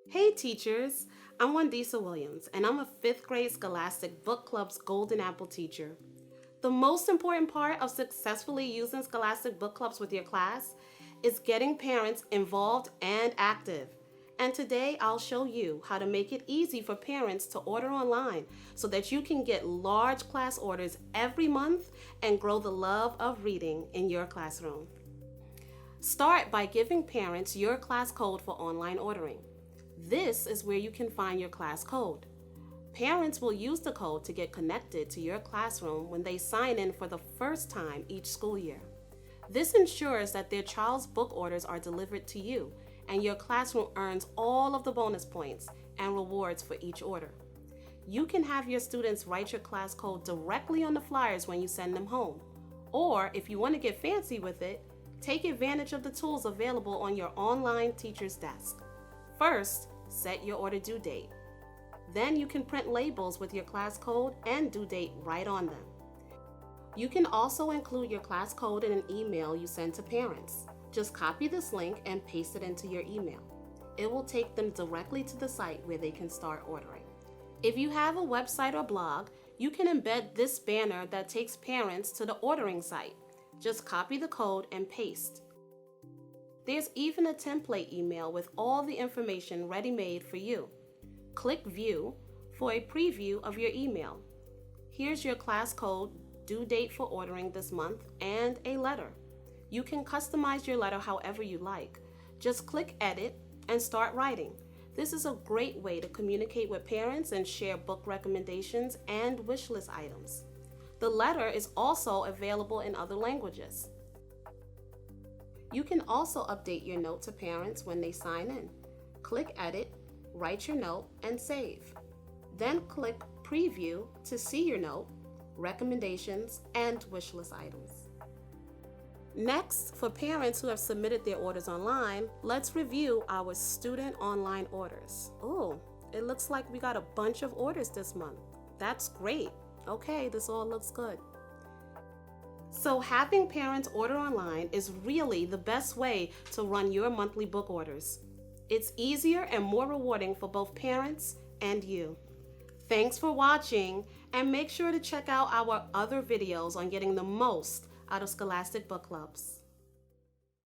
Hey teachers, I'm Wandisa Williams and I'm a 5th grade Scholastic Book Club's Golden Apple teacher. The most important part of successfully using Scholastic Book Clubs with your class is getting parents involved and active. And today I'll show you how to make it easy for parents to order online so that you can get large class orders every month and grow the love of reading in your classroom. Start by giving parents your class code for online ordering. This is where you can find your class code. Parents will use the code to get connected to your classroom when they sign in for the first time each school year. This ensures that their child's book orders are delivered to you, and your classroom earns all of the bonus points and rewards for each order. You can have your students write your class code directly on the flyers when you send them home. Or if you want to get fancy with it, take advantage of the tools available on your online teacher's desk. First, set your order due date. Then you can print labels with your class code and due date right on them. You can also include your class code in an email you send to parents. Just copy this link and paste it into your email. It will take them directly to the site where they can start ordering. If you have a website or blog, you can embed this banner that takes parents to the ordering site. Just copy the code and paste. There's even a template email with all the information ready-made for you. Click View for a preview of your email. Here's your class code, due date for ordering this month, and a letter. You can customize your letter however you like. Just click Edit and start writing. This is a great way to communicate with parents and share book recommendations and wish list items. The letter is also available in other languages. You can also update your note to parents when they sign in. Click Edit, write your note, and save. Then click Preview to see your note, recommendations, and wish list items. Next, for parents who have submitted their orders online, let's review our student online orders. Oh, it looks like we got a bunch of orders this month. That's great. Okay, this all looks good. So having parents order online is really the best way to run your monthly book orders. It's easier and more rewarding for both parents and you. Thanks for watching, and make sure to check out our other videos on getting the most out of Scholastic Book Clubs.